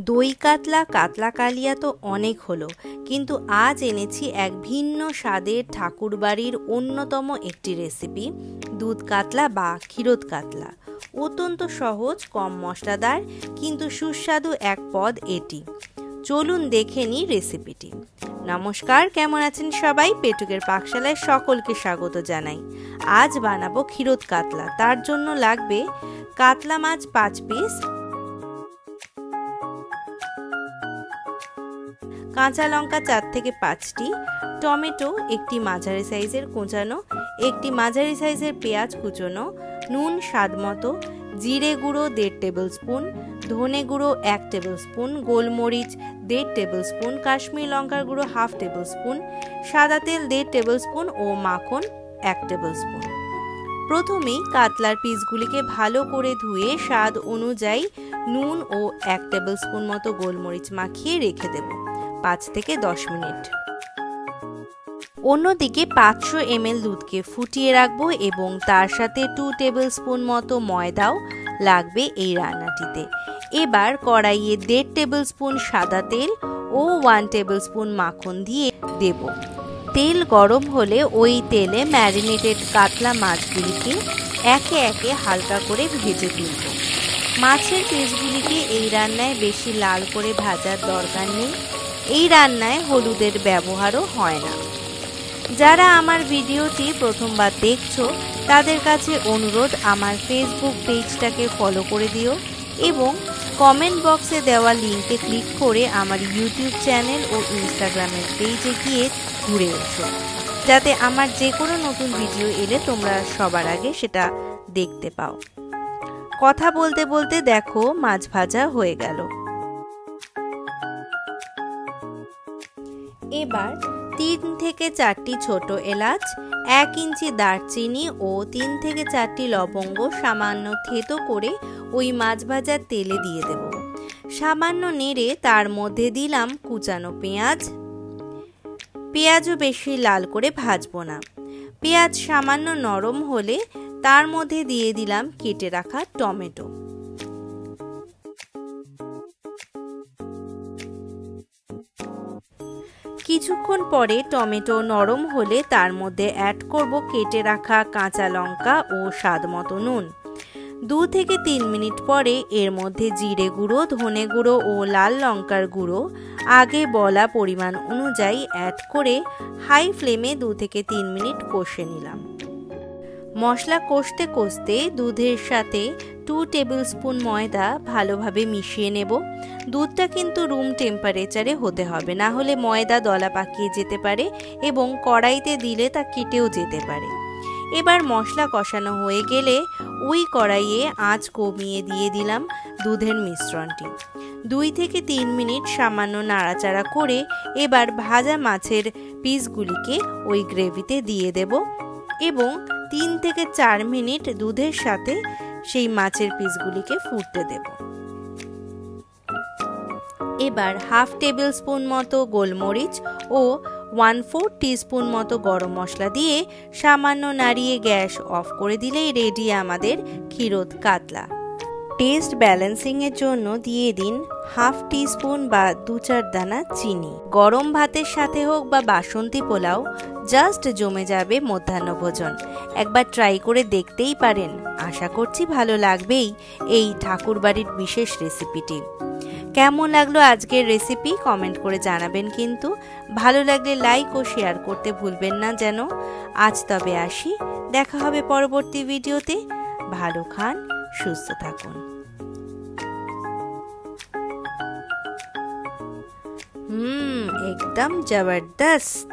দই কাতলা, কাতলা কালিয়া তো অনেক হলো, কিন্তু আজ এনেছি এক ভিন্ন স্বাদের ঠাকুরবাড়ির অন্যতম একটি রেসিপি, দুধ কাতলা বা ক্ষীরোদ কাতলা। অত্যন্ত সহজ, কম মশলাদার, কিন্তু সুস্বাদু এক পদ এটি। চলুন দেখে নিই রেসিপিটি। নমস্কার, কেমন আছেন সবাই? পেটুকের পাকশালায় সকলকে স্বাগত জানাই। আজ বানাবো ক্ষীরোদ কাতলা। তার জন্য লাগবে কাতলা মাছ 5 পিস, কাঁচা লঙ্কা 4 থেকে 5টি, টমেটো একটি মাঝারি সাইজের কুচানো, একটি মাঝারি সাইজের পেঁয়াজ কুচোনো, নুন স্বাদ মতো, জিরে গুঁড়ো 1.5 টেবিল স্পুন, ধনে গুঁড়ো 1 টেবিল স্পুন, গোলমরিচ 1.5 টেবিল স্পুন, কাশ্মীরি লঙ্কার গুঁড়ো 1/2 টেবিল স্পুন, সাদা তেল 1.5 টেবিল স্পুন ও মাখন 1 টেবিল স্পুন। প্রথমেই কাতলার পিসগুলিকে ভালো করে ধুয়ে স্বাদ অনুযায়ী নুন ও 1 টেবিল স্পুন মতো গোলমরিচ মাখিয়ে রেখে দেব 5 থেকে 10 মিনিট। অন্যদিকে 500 ml দুধকে ফুটিয়ে রাখবো এবং তার সাথে 2 টেবিল স্পুন মতো ময়দাও লাগবে এই রান্নাটিতে। এবার কড়াইয়ে 1.5 টেবিল স্পুন সাদা তেল ও 1 টেবিল স্পুন মাখন দিয়ে দেব। তেল গরম হলে ওই তেলে ম্যারিনেটেড কাতলা মাছগুলিকে একে একে হালকা করে ভেজে তুলব। মাছের পিসগুলিকে এই রান্নায় বেশি লাল করে ভাজার দরকার নেই। এই রান্নায় হলুদের ব্যবহারও হয় না। যারা আমার ভিডিওটি প্রথমবার দেখছো তাদের কাছে অনুরোধ, আমার ফেসবুক পেজটাকে ফলো করে দিও এবং কমেন্ট বক্সে দেওয়া লিঙ্কে ক্লিক করে আমার ইউটিউব চ্যানেল ও ইনস্টাগ্রামের পেজে গিয়ে ঘুরে এসো, যাতে আমার যে কোনো নতুন ভিডিও এলে তোমরা সবার আগে সেটা দেখতে পাও। কথা বলতে বলতে দেখো মাছ ভাজা হয়ে গেল। এবার 3 থেকে 4টি ছোট এলাচ, 1 ইঞ্চি দারচিনি ও 3 থেকে 4টি লবঙ্গ সামান্য থেতো করে ওই মাছ ভাজার তেলে দিয়ে দেব। সামান্য নেড়ে তার মধ্যে দিলাম কুচানো পেঁয়াজ। পেঁয়াজও বেশি লাল করে ভাজবো না। পেঁয়াজ সামান্য নরম হলে তার মধ্যে দিয়ে দিলাম কেটে রাখা টমেটো। কিছুক্ষণ পরে টমেটো নরম হলে তার মধ্যে অ্যাড করব কেটে রাখা কাঁচা লঙ্কা ও স্বাদ মতো নুন। 2 থেকে 3 মিনিট পরে এর মধ্যে জিরে গুঁড়ো, ধনে গুঁড়ো ও লাল লঙ্কার গুঁড়ো আগে বলা পরিমাণ অনুযায়ী অ্যাড করে হাই ফ্লেমে 2 থেকে 3 মিনিট কষে নিলাম। মশলা কষতে কষতে দুধের সাথে 2 টেবিল স্পুন ময়দা ভালোভাবে মিশিয়ে নেব। দুধটা কিন্তু রুম টেম্পারেচারে হতে হবে, না হলে ময়দা দলা পাকিয়ে যেতে পারে এবং কড়াইতে দিলে তা কেটেও যেতে পারে। এবার মশলা কষানো হয়ে গেলে ওই কড়াইয়ে আঁচ কমিয়ে দিয়ে দিলাম দুধের মিশ্রণটি। 2 থেকে 3 মিনিট সামান্য নাড়াচাড়া করে এবার ভাজা মাছের পিসগুলিকে ওই গ্রেভিতে দিয়ে দেব এবং 3 থেকে 4 মিনিট দুধের সাথে সেই মাছের পিসগুলিকে ফুটতে দেব। এবার 1/2 টেবিল স্পুন মতো গোলমরিচ ও 1/4 টিস্পুন মতো গরম মশলা দিয়ে সামান্য নাড়িয়ে গ্যাস অফ করে দিলেই রেডি আমাদের ক্ষীরোদ কাতলা। টেস্ট ব্যালেন্সিং এর জন্য দিয়ে দিন 1/2 টিস্পুন বা 2-4 দানা চিনি। গরম ভাতের সাথে হোক বা বাসন্তী পোলাও, জাস্ট জমে যাবে মধ্যাহ্নভোজন। একবার ট্রাই করে দেখতেই পারেন। আশা করছি ভালো লাগবেই এই ঠাকুরবাড়ির বিশেষ রেসিপিটি। কেমন লাগলো আজকের রেসিপি কমেন্ট করে জানাবেন, কিন্তু ভালো লাগলে লাইক ও শেয়ার করতে ভুলবেন না যেন। আজ তবে আসি, দেখা হবে পরবর্তী ভিডিওতে। ভালো খান, সুস্থ থাকুন। एकदम जबरदस्त।